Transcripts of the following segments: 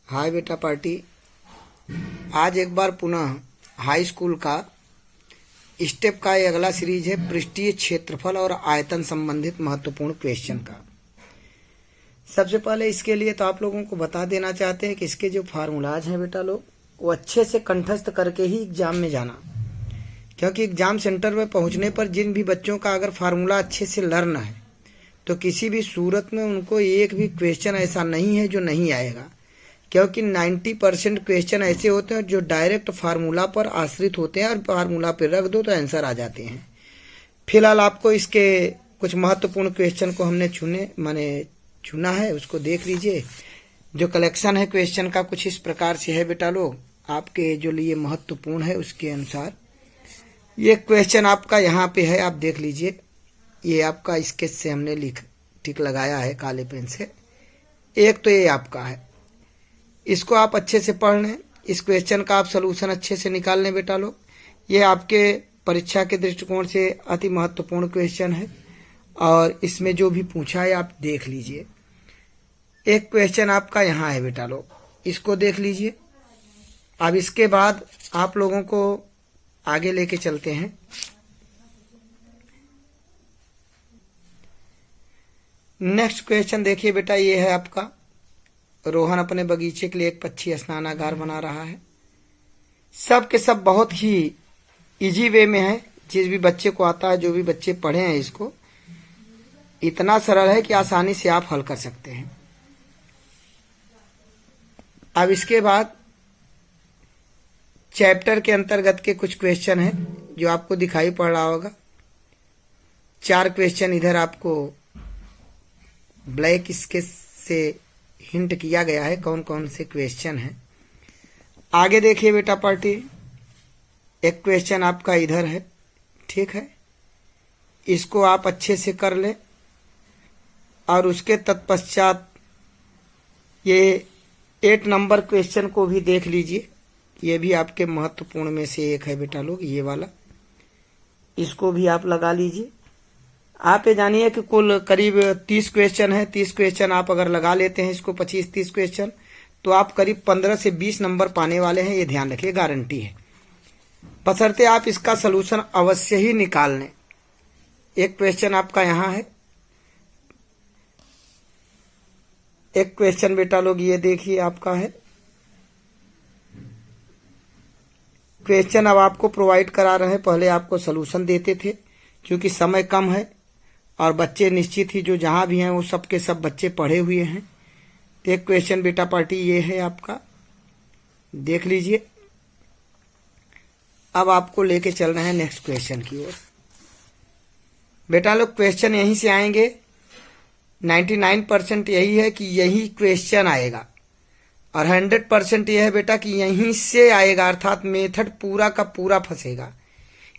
हाय बेटा पार्टी। आज एक बार पुनः हाई स्कूल का स्टेप का ये अगला सीरीज है पृष्ठीय क्षेत्रफल और आयतन संबंधित महत्वपूर्ण क्वेश्चन का। सबसे पहले इसके लिए तो आप लोगों को बता देना चाहते हैं कि इसके जो फार्मूलाज हैं बेटा लोग वो अच्छे से कंठस्थ करके ही एग्जाम में जाना, क्योंकि एग्जाम सेंटर में पहुंचने पर जिन भी बच्चों का अगर फार्मूला अच्छे से लर्न है तो किसी भी सूरत में उनको एक भी क्वेश्चन ऐसा नहीं है जो नहीं आएगा, क्योंकि 90% क्वेश्चन ऐसे होते हैं जो डायरेक्ट फार्मूला पर आश्रित होते हैं और फार्मूला पर रख दो तो आंसर आ जाते हैं। फिलहाल आपको इसके कुछ महत्वपूर्ण क्वेश्चन को हमने चुना है, उसको देख लीजिए। जो कलेक्शन है क्वेश्चन का कुछ इस प्रकार से है बेटा लोग, आपके जो लिए महत्वपूर्ण है उसके अनुसार ये क्वेश्चन आपका यहाँ पे है, आप देख लीजिए। ये आपका स्केच से हमने टिक लगाया है काले पेन से। एक तो ये आपका है, इसको आप अच्छे से पढ़ लें। इस क्वेश्चन का आप सलूशन अच्छे से निकाल लें बेटा लोग। ये आपके परीक्षा के दृष्टिकोण से अति महत्वपूर्ण क्वेश्चन है और इसमें जो भी पूछा है आप देख लीजिए। एक क्वेश्चन आपका यहाँ है बेटा लोग, इसको देख लीजिए। अब इसके बाद आप लोगों को आगे लेके चलते हैं। नेक्स्ट क्वेश्चन देखिए बेटा, ये है आपका रोहन अपने बगीचे के लिए एक पक्षी स्नानागार बना रहा है। सब के सब बहुत ही इजी वे में है, जिस भी बच्चे को आता है, जो भी बच्चे पढ़े हैं इसको, इतना सरल है कि आसानी से आप हल कर सकते हैं। अब इसके बाद चैप्टर के अंतर्गत के कुछ क्वेश्चन हैं जो आपको दिखाई पड़ रहा होगा। 4 क्वेश्चन इधर आपको ब्लैक स्केच से हिंट किया गया है कौन कौन से क्वेश्चन हैं। आगे देखिए बेटा पार्टी, एक क्वेश्चन आपका इधर है, ठीक है। इसको आप अच्छे से कर लें और उसके तत्पश्चात ये 8 नंबर क्वेश्चन को भी देख लीजिए। ये भी आपके महत्वपूर्ण में से एक है बेटा लोग, ये वाला, इसको भी आप लगा लीजिए। आप ये जानिए कि कुल करीब 30 क्वेश्चन है। 30 क्वेश्चन आप अगर लगा लेते हैं इसको, 25-30 क्वेश्चन, तो आप करीब 15 से 20 नंबर पाने वाले हैं, ये ध्यान रखिए, गारंटी है, बशर्ते आप इसका सलूशन अवश्य ही निकाल लें। एक क्वेश्चन आपका यहाँ है, एक क्वेश्चन बेटा लोग ये देखिए आपका है। क्वेश्चन अब आपको प्रोवाइड करा रहे हैं, पहले आपको सलूशन देते थे, क्योंकि समय कम है और बच्चे निश्चित ही जो जहां भी हैं वो सब के सब बच्चे पढ़े हुए हैं। तो एक क्वेश्चन बेटा पार्टी ये है आपका, देख लीजिए। अब आपको लेके चल रहे हैं नेक्स्ट क्वेश्चन की ओर। बेटा लोग क्वेश्चन यहीं से आएंगे, 99% यही है कि यही क्वेश्चन आएगा और 100% यह है बेटा कि यहीं से आएगा, अर्थात मेथड पूरा का पूरा फंसेगा।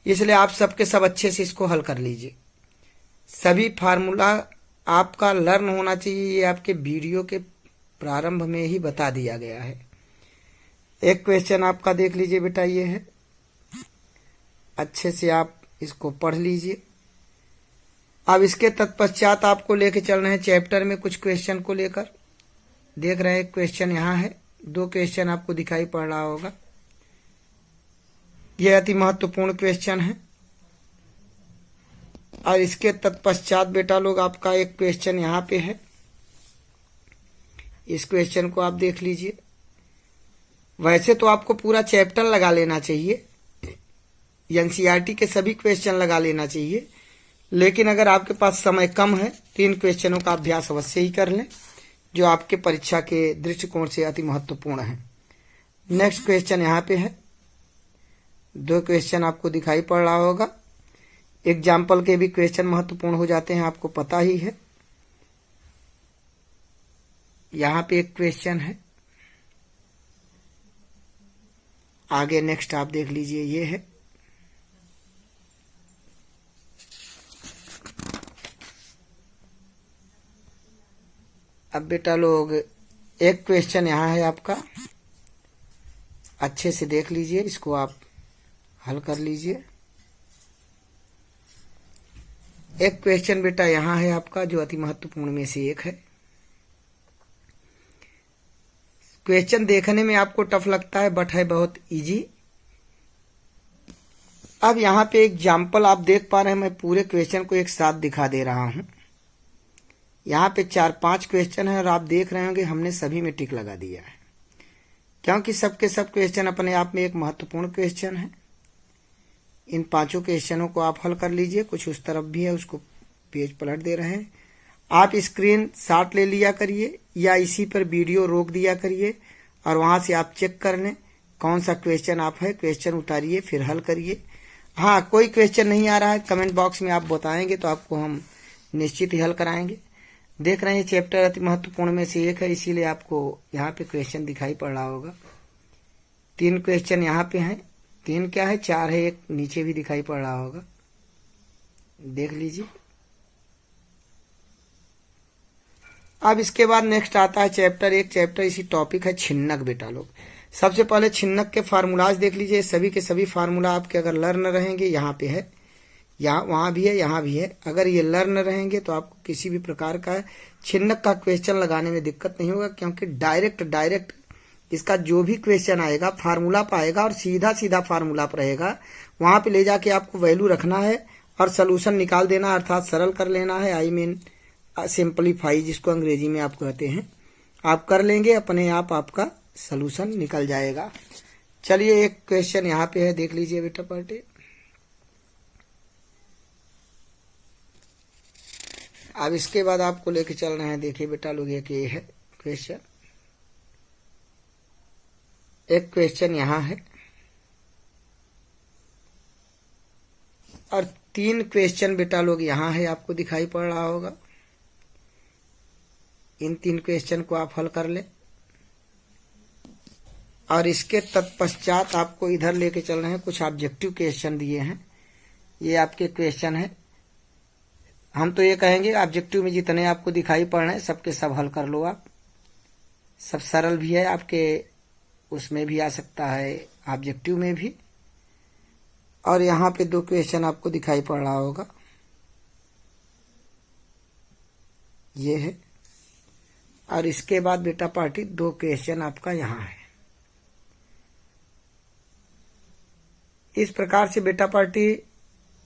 इसलिए आप सबके सब अच्छे से इसको हल कर लीजिए। सभी फार्मूला आपका लर्न होना चाहिए, ये आपके वीडियो के प्रारंभ में ही बता दिया गया है। एक क्वेश्चन आपका देख लीजिए बेटा, ये है, अच्छे से आप इसको पढ़ लीजिए। अब इसके तत्पश्चात आपको लेके चल रहे हैं चैप्टर में कुछ क्वेश्चन को लेकर। देख रहे हैं एक क्वेश्चन यहाँ है, 2 क्वेश्चन आपको दिखाई पड़ रहा होगा। यह अति महत्वपूर्ण क्वेश्चन है और इसके तत्पश्चात बेटा लोग आपका एक क्वेश्चन यहाँ पे है, इस क्वेश्चन को आप देख लीजिए। वैसे तो आपको पूरा चैप्टर लगा लेना चाहिए, एनसीईआरटी के सभी क्वेश्चन लगा लेना चाहिए, लेकिन अगर आपके पास समय कम है तो इन क्वेश्चनों का अभ्यास अवश्य ही कर लें, जो आपके परीक्षा के दृष्टिकोण से अति महत्वपूर्ण है। नेक्स्ट क्वेश्चन यहाँ पे है, 2 क्वेश्चन आपको दिखाई पड़ रहा होगा। एग्जाम्पल के भी क्वेश्चन महत्वपूर्ण हो जाते हैं, आपको पता ही है। यहाँ पे एक क्वेश्चन है, आगे नेक्स्ट आप देख लीजिए, ये है। अब बेटा लोग एक क्वेश्चन यहाँ है आपका, अच्छे से देख लीजिए, इसको आप हल कर लीजिए। एक क्वेश्चन बेटा यहाँ है आपका जो अति महत्वपूर्ण में से एक है। क्वेश्चन देखने में आपको टफ लगता है बट है बहुत इजी। अब यहाँ पे एग्जाम्पल आप देख पा रहे हैं, मैं पूरे क्वेश्चन को एक साथ दिखा दे रहा हूँ। यहाँ पे 4-5 क्वेश्चन है और आप देख रहे होंगे हमने सभी में टिक लगा दिया है, क्योंकि सबके सब क्वेश्चन अपने आप में एक महत्वपूर्ण क्वेश्चन है। इन 5 क्वेश्चनों को आप हल कर लीजिए। कुछ उस तरफ भी है, उसको पेज पलट दे रहे हैं। आप स्क्रीन शॉट ले लिया करिए या इसी पर वीडियो रोक दिया करिए और वहां से आप चेक कर लें कौन सा क्वेश्चन आप है, क्वेश्चन उतारिए फिर हल करिए। हाँ, कोई क्वेश्चन नहीं आ रहा है कमेंट बॉक्स में आप बताएंगे तो आपको हम निश्चित ही हल कराएंगे। देख रहे हैं चैप्टर अति महत्वपूर्ण में से एक है, इसीलिए आपको यहाँ पे क्वेश्चन दिखाई पड़ रहा होगा। 3 क्वेश्चन यहाँ पे हैं, 3 क्या है 4 है, एक नीचे भी दिखाई पड़ रहा होगा, देख लीजिए। अब इसके बाद नेक्स्ट आता है चैप्टर 1। चैप्टर इसी टॉपिक है छिन्नक। बेटा लोग सबसे पहले छिन्नक के फार्मूलाज देख लीजिए। सभी के सभी फार्मूला आपके अगर लर्न रहेंगे, यहाँ पे है, यहाँ वहां भी है, यहाँ भी है। अगर ये लर्न रहेंगे तो आपको किसी भी प्रकार का छिन्नक का क्वेश्चन लगाने में दिक्कत नहीं होगा, क्योंकि डायरेक्ट इसका जो भी क्वेश्चन आएगा फार्मूला पाएगा और सीधा सीधा फार्मूला पर रहेगा। वहां पे ले जाके आपको वैल्यू रखना है और सोल्यूशन निकाल देना, अर्थात सरल कर लेना है। आई मीन सिंपलीफाई, जिसको अंग्रेजी में आप कहते हैं। आप कर लेंगे, अपने आप आपका सोल्यूशन निकल जाएगा। चलिए एक क्वेश्चन यहाँ पे है, देख लीजिए बेटा पार्टी। अब इसके बाद आपको लेके चल रहे हैं, देखिए बेटा लोग, एक ये है क्वेश्चन, एक क्वेश्चन यहाँ है और 3 क्वेश्चन बेटा लोग यहाँ है, आपको दिखाई पड़ रहा होगा। इन 3 क्वेश्चन को आप हल कर लें और इसके तत्पश्चात आपको इधर लेके चल रहे हैं। कुछ ऑब्जेक्टिव क्वेश्चन दिए हैं, ये आपके क्वेश्चन है। हम तो ये कहेंगे ऑब्जेक्टिव में जितने आपको दिखाई पड़ रहे हैं सबके सब हल कर लो आप। सब सरल भी है, आपके उसमें भी आ सकता है, ऑब्जेक्टिव में भी। और यहाँ पे 2 क्वेश्चन आपको दिखाई पड़ रहा होगा, ये है। और इसके बाद बेटा पार्टी 2 क्वेश्चन आपका यहाँ है। इस प्रकार से बेटा पार्टी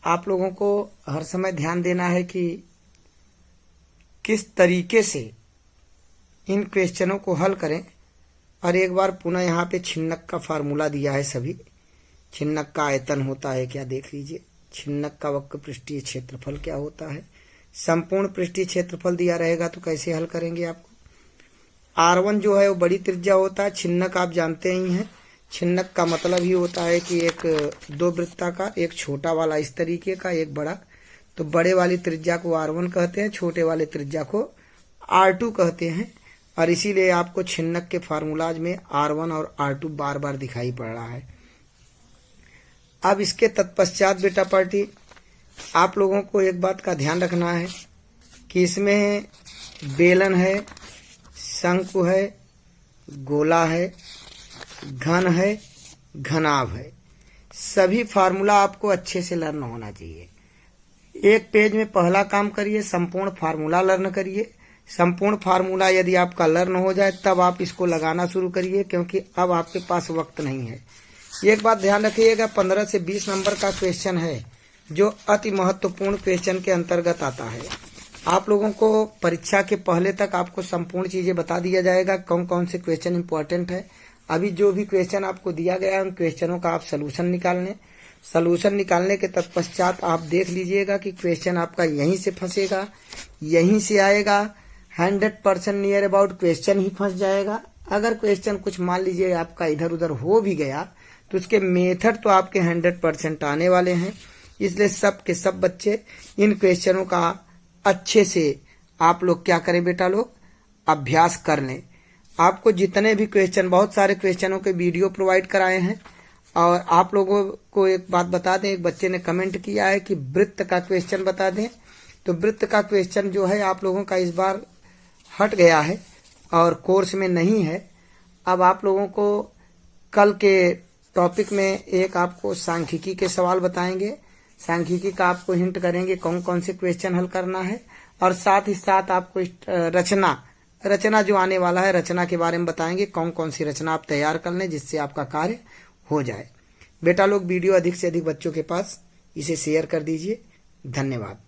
आप लोगों को हर समय ध्यान देना है कि किस तरीके से इन क्वेश्चनों को हल करें। और एक बार पुनः यहाँ पे छिन्नक का फार्मूला दिया है सभी। छिन्नक का आयतन होता है क्या, देख लीजिए। छिन्नक का वक्र पृष्ठीय क्षेत्रफल क्या होता है। संपूर्ण पृष्ठीय क्षेत्रफल दिया रहेगा तो कैसे हल करेंगे आपको। R1 जो है वो बड़ी त्रिज्या होता है। छिन्नक आप जानते ही हैं, छिन्नक का मतलब ही होता है कि एक 2 वृत्ताकार, एक छोटा वाला इस तरीके का, एक बड़ा। तो बड़े वाली त्रिज्या को R1 कहते हैं, छोटे वाले त्रिज्या को R2 कहते हैं। और इसीलिए आपको छिन्नक के फार्मूलाज में R1 और R2 बार बार दिखाई पड़ रहा है। अब इसके तत्पश्चात बेटा पार्टी आप लोगों को एक बात का ध्यान रखना है कि इसमें बेलन है, शंकु है, गोला है, घन है, घनाभ है। सभी फार्मूला आपको अच्छे से लर्न होना चाहिए। एक पेज में पहला काम करिए, संपूर्ण फार्मूला लर्न करिए। संपूर्ण फार्मूला यदि आपका लर्न हो जाए तब आप इसको लगाना शुरू करिए, क्योंकि अब आपके पास वक्त नहीं है। एक बात ध्यान रखिएगा, 15 से 20 नंबर का क्वेश्चन है जो अति महत्वपूर्ण क्वेश्चन के अंतर्गत आता है। आप लोगों को परीक्षा के पहले तक आपको संपूर्ण चीजें बता दिया जाएगा, कौन कौन से क्वेश्चन इंपॉर्टेंट है। अभी जो भी क्वेश्चन आपको दिया गया है उन क्वेश्चनों का आप सोल्यूशन निकाल लें। सोल्यूशन निकालने के तत्पश्चात आप देख लीजिएगा कि क्वेश्चन आपका यहीं से फंसेगा, यहीं से आएगा। 100% नियर अबाउट क्वेश्चन ही फंस जाएगा। अगर क्वेश्चन कुछ मान लीजिए आपका इधर उधर हो भी गया तो उसके मेथड तो आपके 100% आने वाले हैं। इसलिए सब के सब बच्चे इन क्वेश्चनों का अच्छे से आप लोग क्या करें बेटा लोग, अभ्यास कर लें। आपको जितने भी क्वेश्चन, बहुत सारे क्वेश्चनों के वीडियो प्रोवाइड कराए हैं। और आप लोगों को एक बात बता दें, एक बच्चे ने कमेंट किया है कि वृत्त का क्वेश्चन बता दें। तो वृत्त का क्वेश्चन जो है आप लोगों का इस बार हट गया है और कोर्स में नहीं है। अब आप लोगों को कल के टॉपिक में एक आपको सांख्यिकी के सवाल बताएंगे। सांख्यिकी का आपको हिंट करेंगे कौन कौन से क्वेश्चन हल करना है, और साथ ही साथ आपको रचना जो आने वाला है, रचना के बारे में बताएंगे, कौन कौन सी रचना आप तैयार कर लें जिससे आपका कार्य हो जाए। बेटा लोग वीडियो अधिक से अधिक बच्चों के पास इसे शेयर कर दीजिए। धन्यवाद।